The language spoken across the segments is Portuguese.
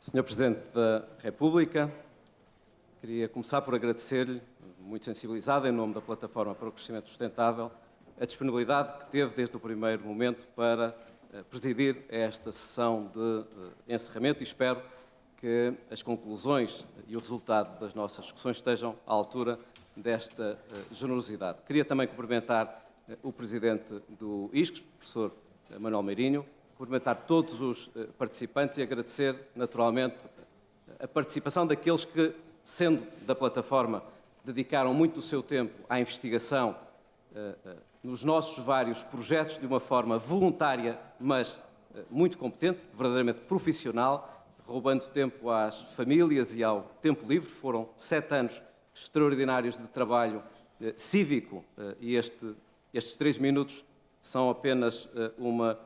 Senhor Presidente da República, queria começar por agradecer-lhe, muito sensibilizado, em nome da Plataforma para o Crescimento Sustentável, a disponibilidade que teve desde o primeiro momento para presidir esta sessão de encerramento e espero que as conclusões e o resultado das nossas discussões estejam à altura desta generosidade. Queria também cumprimentar o Presidente do ISCS, professor Manuel Meirinho, cumprimentar todos os participantes e agradecer, naturalmente, a participação daqueles que, sendo da plataforma, dedicaram muito do seu tempo à investigação nos nossos vários projetos de uma forma voluntária, mas muito competente, verdadeiramente profissional, roubando tempo às famílias e ao tempo livre. Foram 7 anos extraordinários de trabalho cívico e estes 3 minutos são apenas uma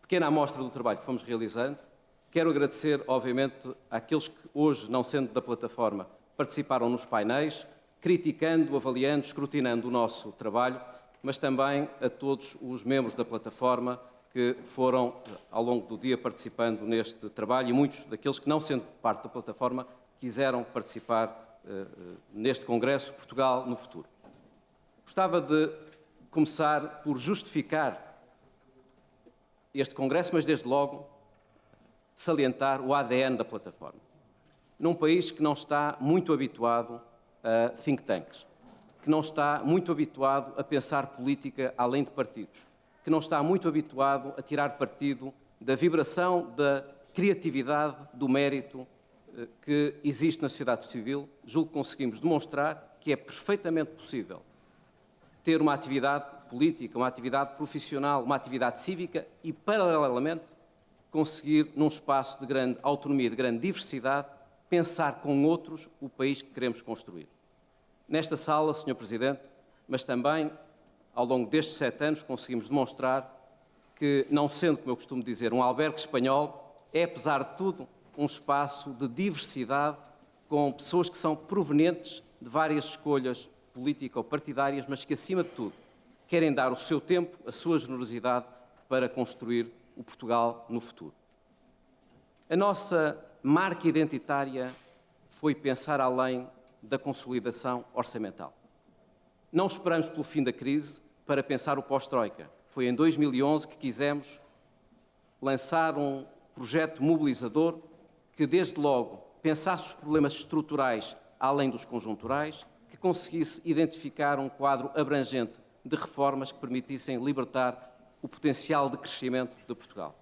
pequena amostra do trabalho que fomos realizando. Quero agradecer, obviamente, àqueles que hoje, não sendo da plataforma, participaram nos painéis, criticando, avaliando, escrutinando o nosso trabalho, mas também a todos os membros da plataforma que foram, ao longo do dia, participando neste trabalho e muitos daqueles que, não sendo parte da plataforma, quiseram participar neste Congresso Portugal no Futuro. Gostava de começar por justificar este Congresso, mas desde logo salientar o ADN da plataforma. Num país que não está muito habituado a think tanks, que não está muito habituado a pensar política além de partidos, que não está muito habituado a tirar partido da vibração, da criatividade, do mérito que existe na sociedade civil, julgo que conseguimos demonstrar que é perfeitamente possível ter uma atividade política, uma atividade profissional, uma atividade cívica e, paralelamente, conseguir, num espaço de grande autonomia, de grande diversidade, pensar com outros o país que queremos construir. Nesta sala, Sr. Presidente, mas também ao longo destes 7 anos, conseguimos demonstrar que, não sendo, como eu costumo dizer, um albergue espanhol, é, apesar de tudo, um espaço de diversidade com pessoas que são provenientes de várias escolhas político-partidárias, mas que, acima de tudo, querem dar o seu tempo, a sua generosidade para construir o Portugal no futuro. A nossa marca identitária foi pensar além da consolidação orçamental. Não esperamos pelo fim da crise para pensar o pós-Troika. Foi em 2011 que quisemos lançar um projeto mobilizador que, desde logo, pensasse os problemas estruturais além dos conjunturais, que conseguisse identificar um quadro abrangente de reformas que permitissem libertar o potencial de crescimento de Portugal.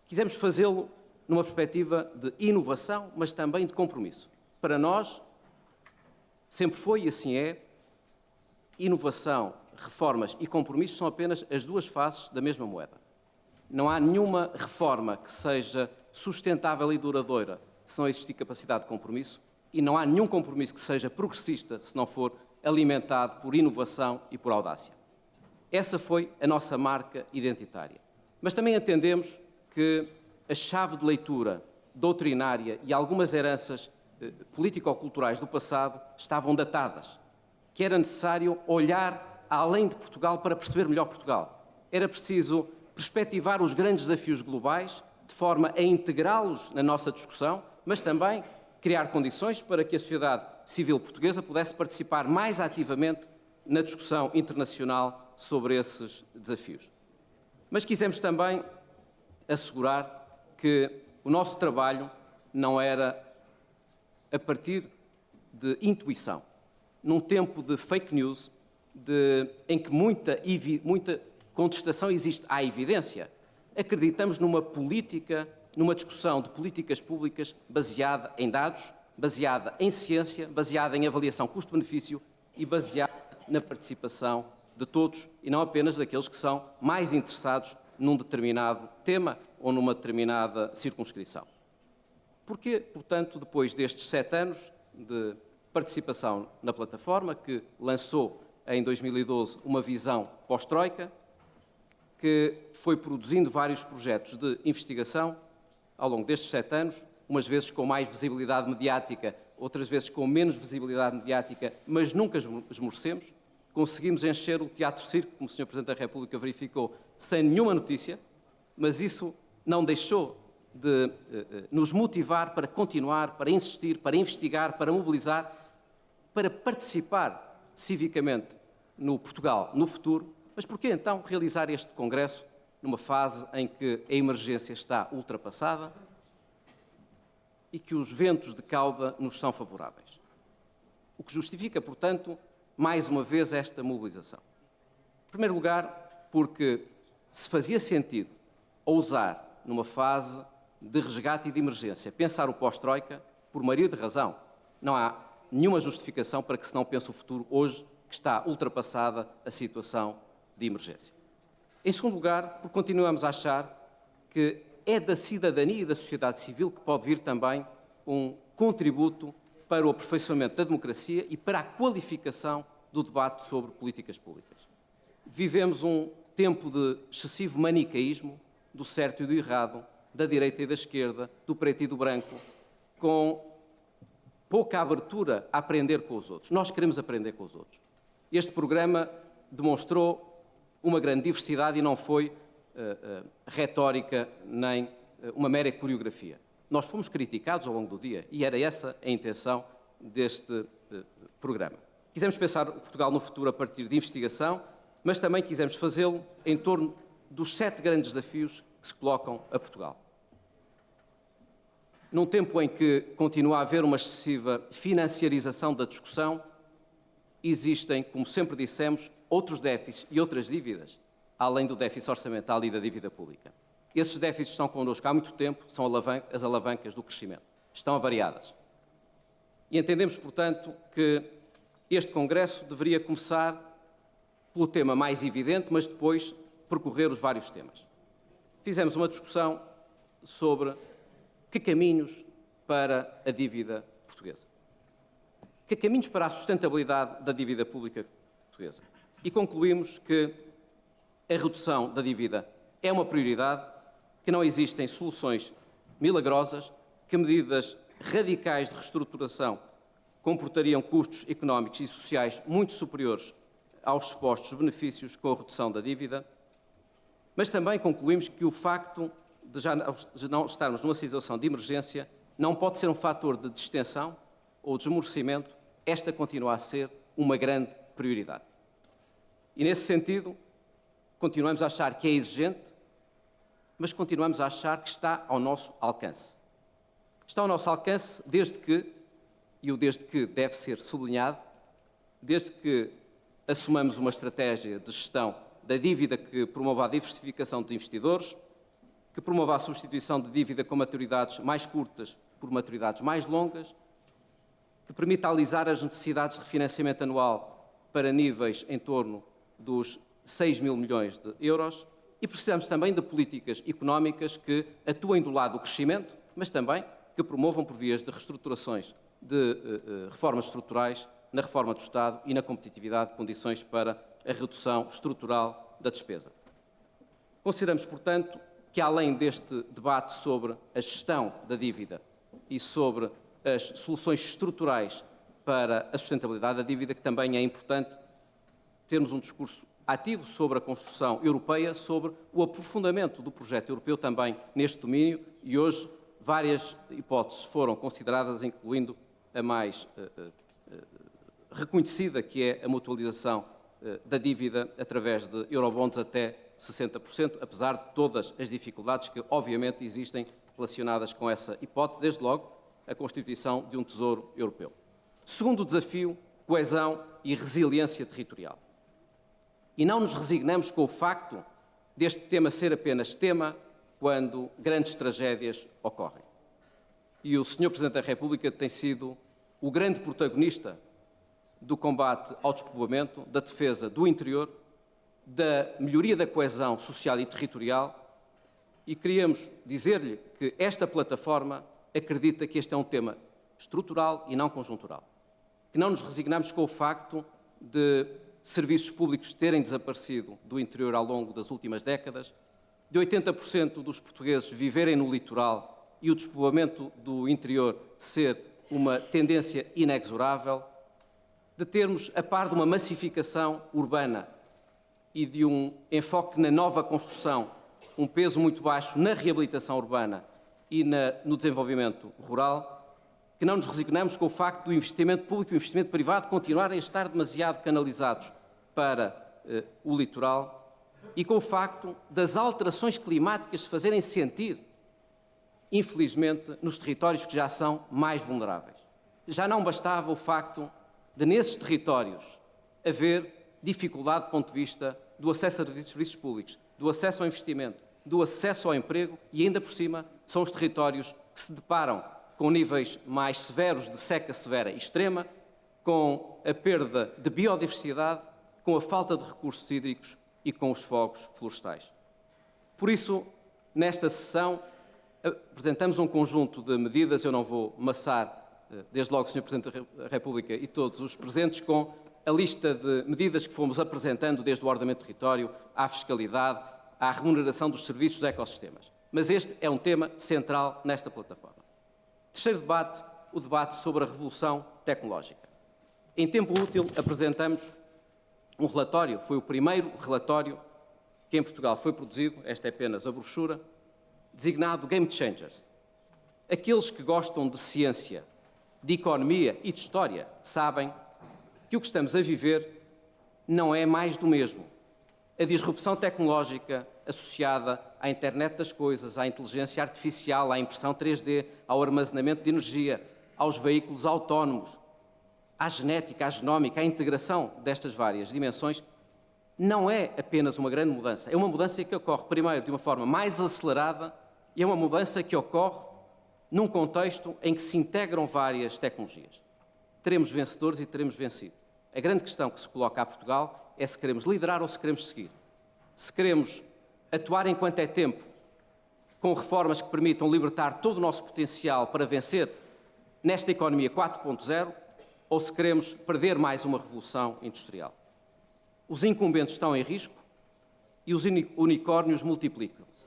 Quisemos fazê-lo numa perspectiva de inovação, mas também de compromisso. Para nós, sempre foi e assim é, inovação, reformas e compromissos são apenas as duas faces da mesma moeda. Não há nenhuma reforma que seja sustentável e duradoura se não existir capacidade de compromisso e não há nenhum compromisso que seja progressista se não for alimentado por inovação e por audácia. Essa foi a nossa marca identitária. Mas também entendemos que a chave de leitura doutrinária e algumas heranças político-culturais do passado estavam datadas, que era necessário olhar além de Portugal para perceber melhor Portugal. Era preciso perspectivar os grandes desafios globais de forma a integrá-los na nossa discussão, mas também criar condições para que a sociedade civil portuguesa pudesse participar mais ativamente na discussão internacional sobre esses desafios. Mas quisemos também assegurar que o nosso trabalho não era a partir de intuição. Num tempo de fake news, em que muita contestação existe à evidência, acreditamos numa política, numa discussão de políticas públicas baseada em dados, baseada em ciência, baseada em avaliação custo-benefício e baseada na participação de todos e não apenas daqueles que são mais interessados num determinado tema ou numa determinada circunscrição. Porquê, portanto, depois destes 7 anos de participação na plataforma, que lançou em 2012 uma visão pós-Troika, que foi produzindo vários projetos de investigação ao longo destes 7 anos, umas vezes com mais visibilidade mediática, outras vezes com menos visibilidade mediática, mas nunca esmorecemos. Conseguimos encher o Teatro Circo, como o Sr. Presidente da República verificou, sem nenhuma notícia, mas isso não deixou de nos motivar para continuar, para insistir, para investigar, para mobilizar, para participar civicamente no Portugal no futuro. Mas porquê então realizar este congresso numa fase em que a emergência está ultrapassada e que os ventos de cauda nos são favoráveis? O que justifica, portanto, mais uma vez esta mobilização. Em primeiro lugar, porque se fazia sentido ousar, numa fase de resgate e de emergência, pensar o pós-Troika, por maioria de razão. Não há nenhuma justificação para que se não pense o futuro hoje, que está ultrapassada a situação de emergência. Em segundo lugar, porque continuamos a achar que é da cidadania e da sociedade civil que pode vir também um contributo para o aperfeiçoamento da democracia e para a qualificação do debate sobre políticas públicas. Vivemos um tempo de excessivo manicaísmo do certo e do errado, da direita e da esquerda, do preto e do branco, com pouca abertura a aprender com os outros. Nós queremos aprender com os outros. Este programa demonstrou uma grande diversidade e não foi retórica nem uma mera coreografia. Nós fomos criticados ao longo do dia e era essa a intenção deste programa. Quisemos pensar o Portugal no futuro a partir de investigação, mas também quisemos fazê-lo em torno dos 7 grandes desafios que se colocam a Portugal. Num tempo em que continua a haver uma excessiva financiarização da discussão, existem, como sempre dissemos, outros déficits e outras dívidas, além do déficit orçamental e da dívida pública. Esses déficits estão connosco há muito tempo, são as alavancas do crescimento. Estão avariadas. E entendemos, portanto, que este Congresso deveria começar pelo tema mais evidente, mas depois percorrer os vários temas. Fizemos uma discussão sobre que caminhos para a dívida portuguesa. Que caminhos para a sustentabilidade da dívida pública portuguesa. E concluímos que a redução da dívida é uma prioridade, que não existem soluções milagrosas, que medidas radicais de reestruturação comportariam custos económicos e sociais muito superiores aos supostos benefícios com a redução da dívida, mas também concluímos que o facto de não estarmos numa situação de emergência não pode ser um fator de distensão ou de esmorecimento, esta continua a ser uma grande prioridade. E nesse sentido, continuamos a achar que é exigente, mas continuamos a achar que está ao nosso alcance. Está ao nosso alcance desde que, e o desde que deve ser sublinhado, desde que assumamos uma estratégia de gestão da dívida que promova a diversificação dos investidores, que promova a substituição de dívida com maturidades mais curtas por maturidades mais longas, que permita alisar as necessidades de refinanciamento anual para níveis em torno dos 6 mil milhões de euros, e precisamos também de políticas económicas que atuem do lado do crescimento, mas também que promovam por vias de reestruturações de reformas estruturais na reforma do Estado e na competitividade de condições para a redução estrutural da despesa. Consideramos, portanto, que além deste debate sobre a gestão da dívida e sobre as soluções estruturais para a sustentabilidade da dívida, que também é importante termos um discurso ativo sobre a construção europeia, sobre o aprofundamento do projeto europeu também neste domínio, e hoje várias hipóteses foram consideradas, incluindo a mais reconhecida, que é a mutualização da dívida através de eurobonds até 60%, apesar de todas as dificuldades que obviamente existem relacionadas com essa hipótese, desde logo a constituição de um Tesouro Europeu. Segundo desafio, coesão e resiliência territorial. E não nos resignamos com o facto deste tema ser apenas tema quando grandes tragédias ocorrem. E o Sr. Presidente da República tem sido o grande protagonista do combate ao despovoamento, da defesa do interior, da melhoria da coesão social e territorial, e queríamos dizer-lhe que esta plataforma acredita que este é um tema estrutural e não conjuntural. Que não nos resignamos com o facto de serviços públicos terem desaparecido do interior ao longo das últimas décadas, de 80% dos portugueses viverem no litoral e o despovoamento do interior ser uma tendência inexorável, de termos, a par de uma massificação urbana e de um enfoque na nova construção, um peso muito baixo na reabilitação urbana e no desenvolvimento rural, que não nos resignamos com o facto do investimento público e do investimento privado continuarem a estar demasiado canalizados para o litoral e com o facto das alterações climáticas se fazerem sentir, infelizmente, nos territórios que já são mais vulneráveis. Já não bastava o facto de, nesses territórios, haver dificuldade do ponto de vista do acesso a serviços públicos, do acesso ao investimento, do acesso ao emprego e, ainda por cima, são os territórios que se deparam com níveis mais severos de seca severa e extrema, com a perda de biodiversidade, com a falta de recursos hídricos e com os fogos florestais. Por isso, nesta sessão, apresentamos um conjunto de medidas, eu não vou maçar, desde logo o Sr. Presidente da República e todos os presentes, com a lista de medidas que fomos apresentando desde o ordenamento do território, à fiscalidade, à remuneração dos serviços dos ecossistemas. Mas este é um tema central nesta plataforma. Terceiro debate, o debate sobre a revolução tecnológica. Em tempo útil, apresentamos um relatório, foi o primeiro relatório que em Portugal foi produzido, esta é apenas a brochura, designado Game Changers. Aqueles que gostam de ciência, de economia e de história sabem que o que estamos a viver não é mais do mesmo. A disrupção tecnológica associada à internet das coisas, à inteligência artificial, à impressão 3D, ao armazenamento de energia, aos veículos autónomos, à genética, à genómica, à integração destas várias dimensões, não é apenas uma grande mudança. É uma mudança que ocorre, primeiro, de uma forma mais acelerada e é uma mudança que ocorre num contexto em que se integram várias tecnologias. Teremos vencedores e teremos vencido. A grande questão que se coloca a Portugal é se queremos liderar ou se queremos seguir. Se queremos atuar enquanto é tempo, com reformas que permitam libertar todo o nosso potencial para vencer nesta economia 4.0, ou se queremos perder mais uma revolução industrial. Os incumbentes estão em risco e os unicórnios multiplicam-se.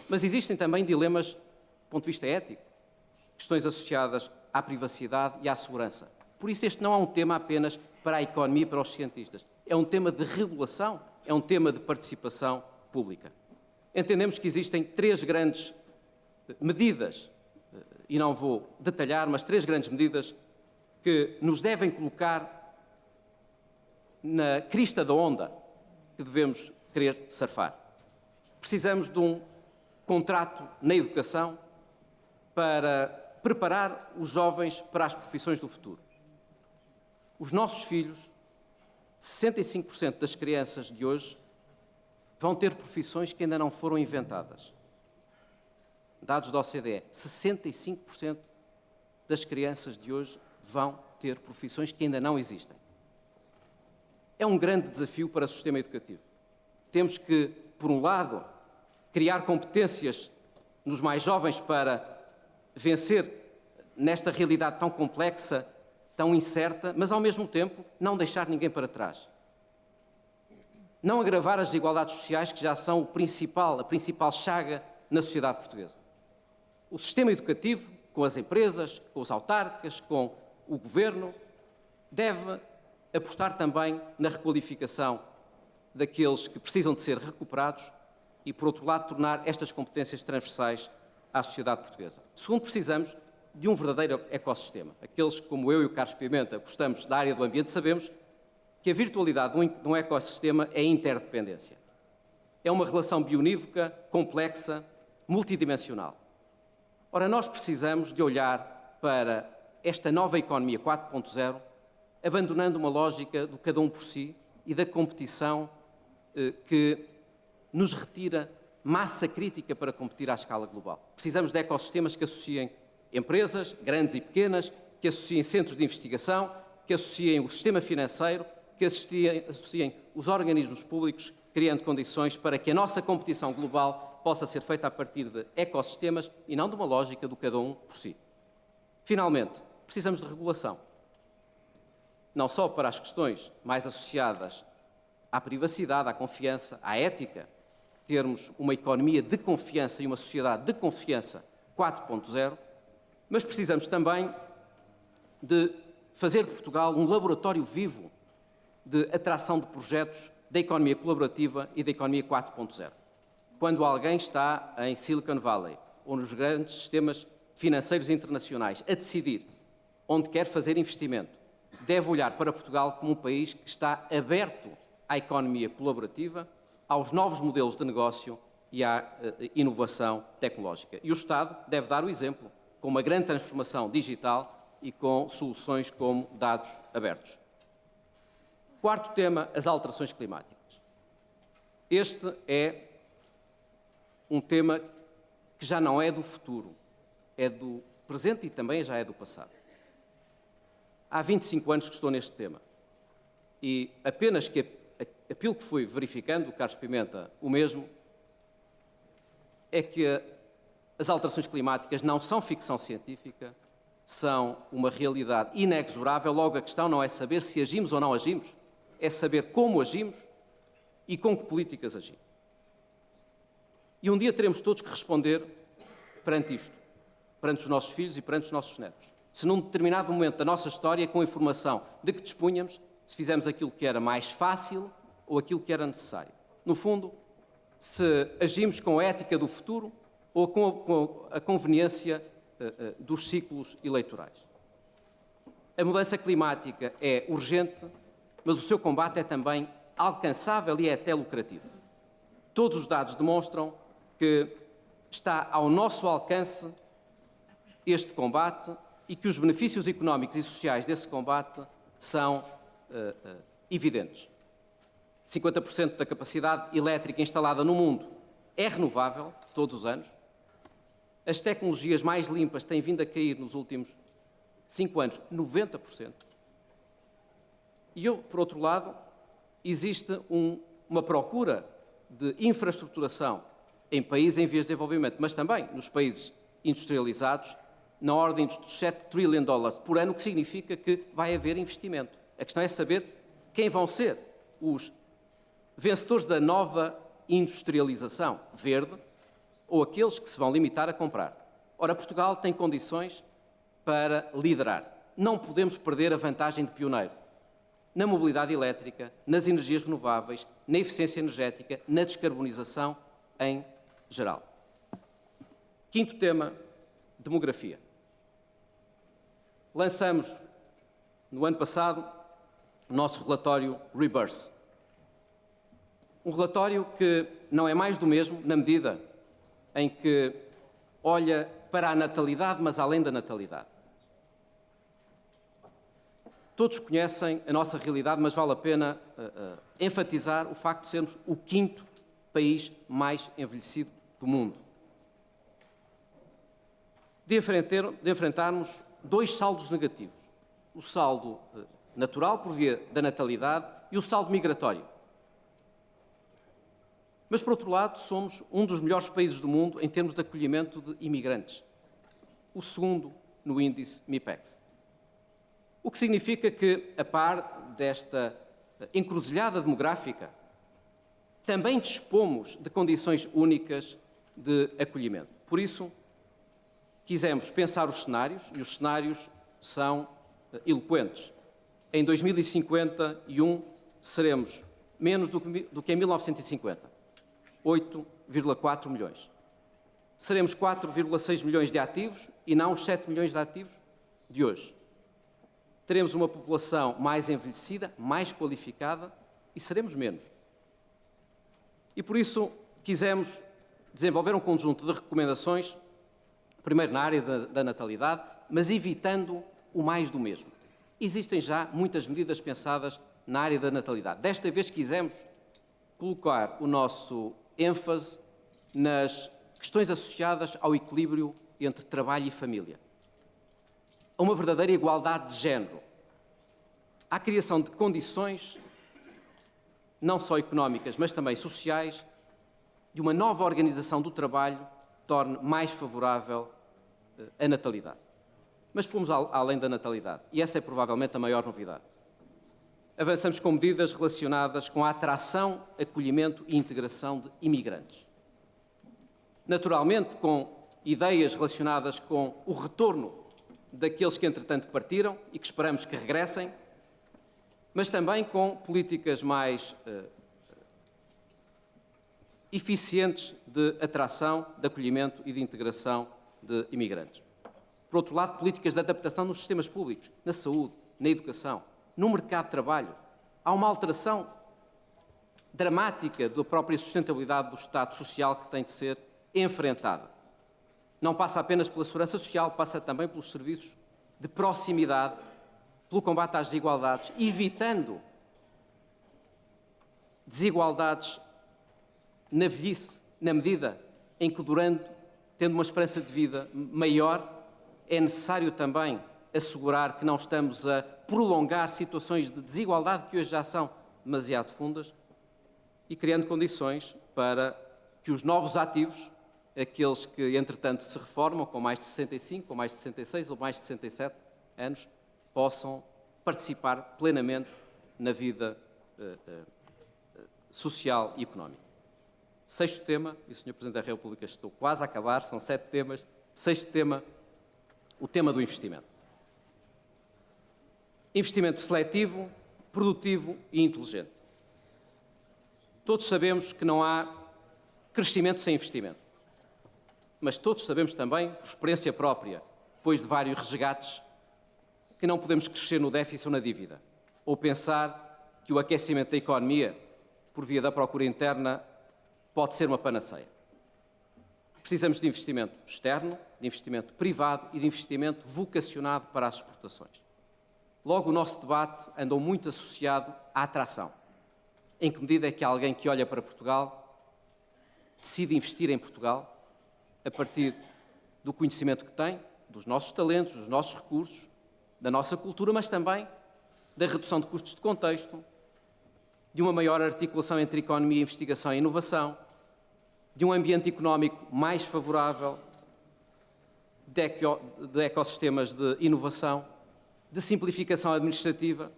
Mas existem também dilemas do ponto de vista ético, questões associadas à privacidade e à segurança. Por isso este não é um tema apenas para a economia e para os cientistas. É um tema de regulação, é um tema de participação pública. Entendemos que existem três grandes medidas, e não vou detalhar, mas três grandes medidas que nos devem colocar na crista da onda que devemos querer surfar. Precisamos de um contrato na educação para preparar os jovens para as profissões do futuro. Os nossos filhos, 65% das crianças de hoje, vão ter profissões que ainda não foram inventadas. Dados da OCDE, 65% das crianças de hoje vão ter profissões que ainda não existem. É um grande desafio para o sistema educativo. Temos que, por um lado, criar competências nos mais jovens para vencer nesta realidade tão complexa, tão incerta, mas ao mesmo tempo não deixar ninguém para trás. Não agravar as desigualdades sociais que já são a principal chaga na sociedade portuguesa. O sistema educativo, com as empresas, com os autarcas, com o governo, deve apostar também na requalificação daqueles que precisam de ser recuperados e, por outro lado, tornar estas competências transversais à sociedade portuguesa. Segundo, precisamos de um verdadeiro ecossistema. Aqueles como eu e o Carlos Pimenta gostamos da área do ambiente, sabemos que a virtualidade de um ecossistema é interdependência. É uma relação bionívoca, complexa, multidimensional. Ora, nós precisamos de olhar para esta nova economia 4.0, abandonando uma lógica do cada um por si e da competição que nos retira massa crítica para competir à escala global. Precisamos de ecossistemas que associem empresas, grandes e pequenas, que associem centros de investigação, que associem o sistema financeiro, que associem os organismos públicos, criando condições para que a nossa competição global possa ser feita a partir de ecossistemas e não de uma lógica do cada um por si. Finalmente, precisamos de regulação. Não só para as questões mais associadas à privacidade, à confiança, à ética, termos uma economia de confiança e uma sociedade de confiança 4.0, mas precisamos também de fazer de Portugal um laboratório vivo de atração de projetos da economia colaborativa e da economia 4.0. Quando alguém está em Silicon Valley ou nos grandes sistemas financeiros internacionais a decidir onde quer fazer investimento, deve olhar para Portugal como um país que está aberto à economia colaborativa, aos novos modelos de negócio e à inovação tecnológica. E o Estado deve dar o exemplo, com uma grande transformação digital e com soluções como dados abertos. Quarto tema, as alterações climáticas. Este é um tema que já não é do futuro, é do presente e também já é do passado. Há 25 anos que estou neste tema e apenas que aquilo que fui verificando, o Carlos Pimenta o mesmo, é que as alterações climáticas não são ficção científica, são uma realidade inexorável. Logo, a questão não é saber se agimos ou não agimos, é saber como agimos e com que políticas agimos. E um dia teremos todos que responder perante isto, perante os nossos filhos e perante os nossos netos. Se num determinado momento da nossa história, com a informação de que dispunhamos, se fizemos aquilo que era mais fácil ou aquilo que era necessário. No fundo, se agimos com a ética do futuro ou com a conveniência dos ciclos eleitorais. A mudança climática é urgente, mas o seu combate é também alcançável e é até lucrativo. Todos os dados demonstram que está ao nosso alcance este combate e que os benefícios económicos e sociais desse combate são evidentes. 50% da capacidade elétrica instalada no mundo é renovável, todos os anos. As tecnologias mais limpas têm vindo a cair nos últimos 5 anos, 90%. E, por outro lado, existe uma procura de infraestruturação em países em vias de desenvolvimento, mas também nos países industrializados, na ordem dos 7 trilhões de dólares por ano, o que significa que vai haver investimento. A questão é saber quem vão ser os vencedores da nova industrialização verde ou aqueles que se vão limitar a comprar. Ora, Portugal tem condições para liderar. Não podemos perder a vantagem de pioneiro na mobilidade elétrica, nas energias renováveis, na eficiência energética, na descarbonização em geral. Quinto tema, demografia. Lançamos, no ano passado, o nosso relatório Rebirth. Um relatório que não é mais do mesmo, na medida em que olha para a natalidade, mas além da natalidade. Todos conhecem a nossa realidade, mas vale a pena enfatizar o facto de sermos o quinto país mais envelhecido do mundo. De enfrentarmos dois saldos negativos. O saldo natural, por via da natalidade, e o saldo migratório. Mas, por outro lado, somos um dos melhores países do mundo em termos de acolhimento de imigrantes. O segundo no índice MIPEX. O que significa que, a par desta encruzilhada demográfica, também dispomos de condições únicas de acolhimento. Por isso, quisemos pensar os cenários, e os cenários são eloquentes. Em 2051, seremos menos do que em 1950, 8,4 milhões. Seremos 4,6 milhões de ativos e não os 7 milhões de ativos de hoje. Teremos uma população mais envelhecida, mais qualificada e seremos menos. E por isso quisemos desenvolver um conjunto de recomendações, primeiro na área da natalidade, mas evitando o mais do mesmo. Existem já muitas medidas pensadas na área da natalidade. Desta vez quisemos colocar o nosso ênfase nas questões associadas ao equilíbrio entre trabalho e família. A uma verdadeira igualdade de género. À criação de condições, não só económicas, mas também sociais, de uma nova organização do trabalho que torne mais favorável a natalidade. Mas fomos além da natalidade, e essa é provavelmente a maior novidade. Avançamos com medidas relacionadas com a atração, acolhimento e integração de imigrantes. Naturalmente, com ideias relacionadas com o retorno daqueles que, entretanto, partiram e que esperamos que regressem, mas também com políticas mais eficientes de atração, de acolhimento e de integração de imigrantes. Por outro lado, políticas de adaptação nos sistemas públicos, na saúde, na educação, no mercado de trabalho. Há uma alteração dramática da própria sustentabilidade do Estado Social que tem de ser enfrentada. Não passa apenas pela segurança social, passa também pelos serviços de proximidade, pelo combate às desigualdades, evitando desigualdades na velhice, na medida em que, tendo uma esperança de vida maior, é necessário também assegurar que não estamos a prolongar situações de desigualdade que hoje já são demasiado fundas e criando condições para que os novos ativos, aqueles que, entretanto, se reformam com mais de 65, com mais de 66 ou mais de 67 anos, possam participar plenamente na vida social e económica. Sexto tema, e o Sr. Presidente da República, estou quase a acabar, são 7 temas. Sexto tema, o tema do investimento. Investimento seletivo, produtivo e inteligente. Todos sabemos que não há crescimento sem investimento. Mas todos sabemos também, por experiência própria, depois de vários resgates, que não podemos crescer no déficit ou na dívida, ou pensar que o aquecimento da economia, por via da procura interna, pode ser uma panaceia. Precisamos de investimento externo, de investimento privado e de investimento vocacionado para as exportações. Logo, o nosso debate andou muito associado à atração. Em que medida é que alguém que olha para Portugal decide investir em Portugal a partir do conhecimento que tem, dos nossos talentos, dos nossos recursos, da nossa cultura, mas também da redução de custos de contexto, de uma maior articulação entre economia, investigação e inovação, de um ambiente económico mais favorável, de ecossistemas de inovação, de simplificação administrativa.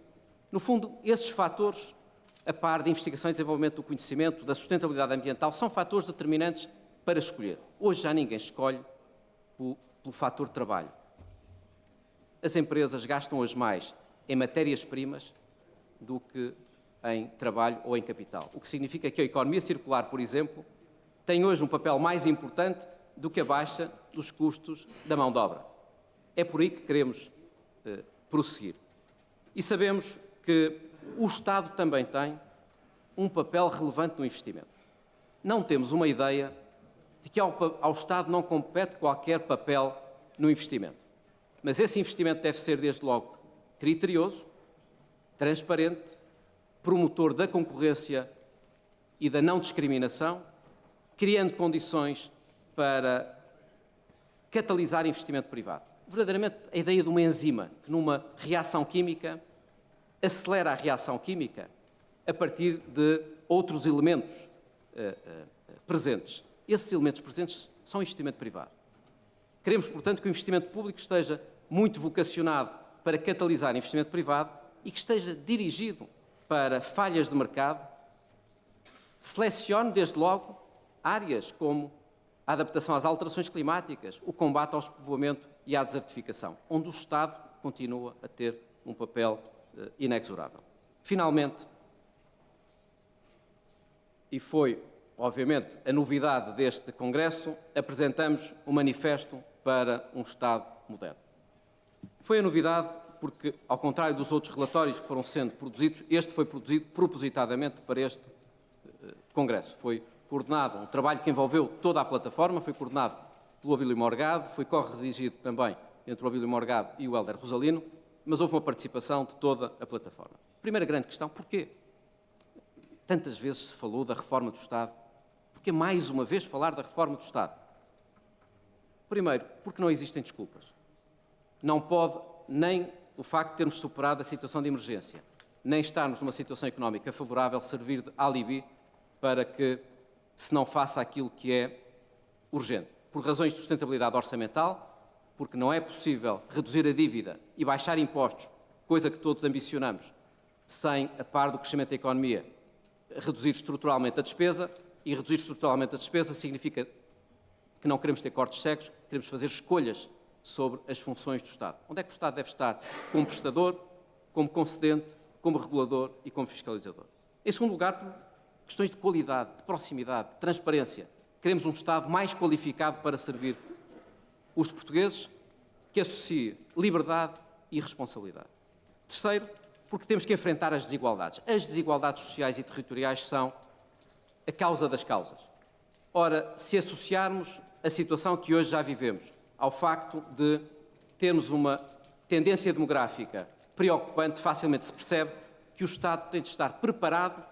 No fundo, esses fatores, a par de investigação e desenvolvimento do conhecimento, da sustentabilidade ambiental, são fatores determinantes para escolher. Hoje já ninguém escolhe pelo fator trabalho. As empresas gastam hoje mais em matérias-primas do que em trabalho ou em capital. O que significa que a economia circular, por exemplo, tem hoje um papel mais importante do que a baixa dos custos da mão de obra. É por aí que queremos prosseguir. E sabemos que o Estado também tem um papel relevante no investimento. Não temos uma ideia de que ao Estado não compete qualquer papel no investimento. Mas esse investimento deve ser, desde logo, criterioso, transparente, promotor da concorrência e da não discriminação, criando condições para catalisar investimento privado. Verdadeiramente, a ideia de uma enzima que, numa reação química, acelera a reação química a partir de outros elementos presentes. Esses elementos presentes são investimento privado. Queremos, portanto, que o investimento público esteja muito vocacionado para catalisar investimento privado e que esteja dirigido para falhas de mercado, selecione, desde logo, áreas como a adaptação às alterações climáticas, o combate ao despovoamento e à desertificação, onde o Estado continua a ter um papel inexorável. Finalmente, e foi, obviamente, a novidade deste Congresso, apresentamos um manifesto para um Estado moderno. Foi a novidade porque, ao contrário dos outros relatórios que foram sendo produzidos, este foi produzido propositadamente para este Congresso. Foi coordenado, um trabalho que envolveu toda a plataforma, foi coordenado pelo Abílio Morgado, foi corredigido também entre o Abílio Morgado e o Hélder Rosalino, mas houve uma participação de toda a plataforma. Primeira grande questão, porquê? Tantas vezes se falou da reforma do Estado. Porquê mais uma vez falar da reforma do Estado? Primeiro, porque não existem desculpas. Não pode nem o facto de termos superado a situação de emergência, nem estarmos numa situação económica favorável servir de alibi para que se não faça aquilo que é urgente. Por razões de sustentabilidade orçamental, porque não é possível reduzir a dívida e baixar impostos, coisa que todos ambicionamos, sem, a par do crescimento da economia, reduzir estruturalmente a despesa, e reduzir estruturalmente a despesa significa que não queremos ter cortes cegos, queremos fazer escolhas sobre as funções do Estado. Onde é que o Estado deve estar? Como prestador, como concedente, como regulador e como fiscalizador. Em segundo lugar, por questões de qualidade, de proximidade, de transparência. Queremos um Estado mais qualificado para servir os portugueses, que associe liberdade e responsabilidade. Terceiro, porque temos que enfrentar as desigualdades. As desigualdades sociais e territoriais são a causa das causas. Ora, se associarmos a situação que hoje já vivemos ao facto de termos uma tendência demográfica preocupante, facilmente se percebe que o Estado tem de estar preparado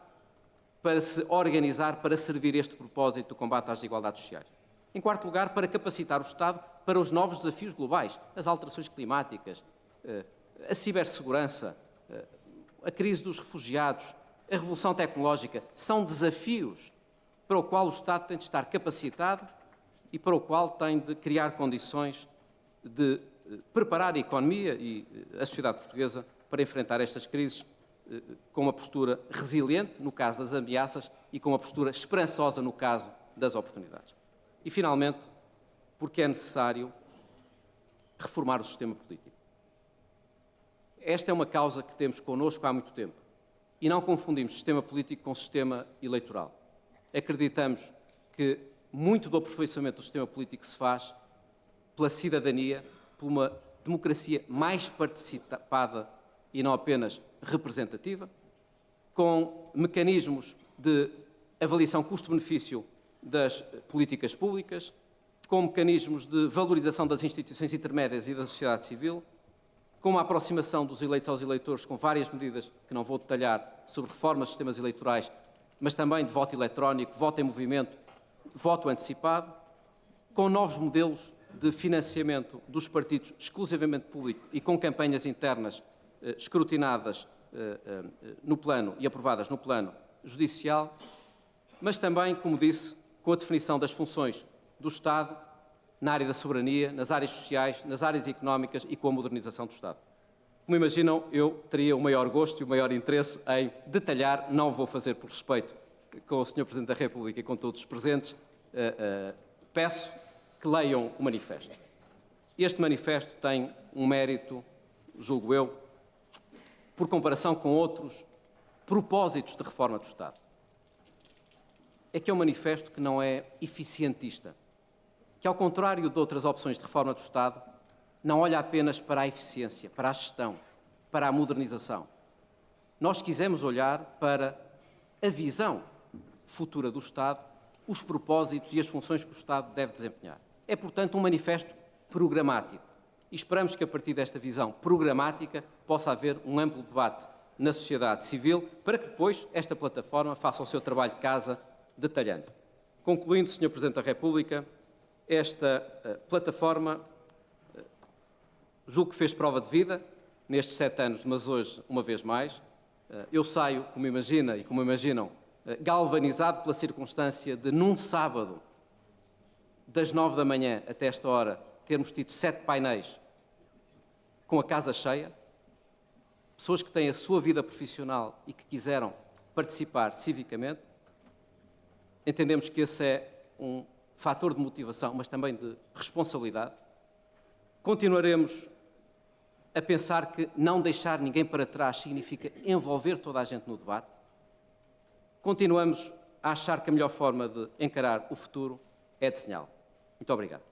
para se organizar para servir este propósito do combate às desigualdades sociais. Em quarto lugar, para capacitar o Estado para os novos desafios globais, as alterações climáticas, a cibersegurança, a crise dos refugiados, a revolução tecnológica, são desafios para o qual o Estado tem de estar capacitado e para o qual tem de criar condições de preparar a economia e a sociedade portuguesa para enfrentar estas crises com uma postura resiliente no caso das ameaças e com uma postura esperançosa no caso das oportunidades. E, finalmente, porque é necessário reformar o sistema político. Esta é uma causa que temos connosco há muito tempo e não confundimos sistema político com sistema eleitoral. Acreditamos que muito do aperfeiçoamento do sistema político se faz pela cidadania, por uma democracia mais participada e não apenas representativa, com mecanismos de avaliação custo-benefício das políticas públicas, com mecanismos de valorização das instituições intermédias e da sociedade civil, com uma aproximação dos eleitos aos eleitores com várias medidas que não vou detalhar sobre reformas de sistemas eleitorais, mas também de voto eletrónico, voto em movimento, voto antecipado, com novos modelos de financiamento dos partidos exclusivamente público e com campanhas internas escrutinadas no plano e aprovadas no plano judicial, mas também, como disse, com a definição das funções do Estado na área da soberania, nas áreas sociais, nas áreas económicas e com a modernização do Estado. Como imaginam, eu teria o maior gosto e o maior interesse em detalhar, não vou fazer por respeito com o Sr. Presidente da República e com todos os presentes, peço que leiam o manifesto. Este manifesto tem um mérito, julgo eu, por comparação com outros propósitos de reforma do Estado. É que é um manifesto que não é eficientista, que, ao contrário de outras opções de reforma do Estado, não olha apenas para a eficiência, para a gestão, para a modernização. Nós quisemos olhar para a visão futura do Estado, os propósitos e as funções que o Estado deve desempenhar. É, portanto, um manifesto programático. E esperamos que, a partir desta visão programática, possa haver um amplo debate na sociedade civil, para que depois esta plataforma faça o seu trabalho de casa detalhando. Concluindo, Sr. Presidente da República, esta plataforma julgo que fez prova de vida nestes 7 anos, mas hoje, uma vez mais, eu saio, como imagina e como imaginam, galvanizado pela circunstância de, num sábado, das 9 da manhã até esta hora, termos tido 7 painéis com a casa cheia, pessoas que têm a sua vida profissional e que quiseram participar civicamente. Entendemos que esse é um fator de motivação, mas também de responsabilidade. Continuaremos a pensar que não deixar ninguém para trás significa envolver toda a gente no debate. Continuamos a achar que a melhor forma de encarar o futuro é desenhá-lo. Muito obrigado.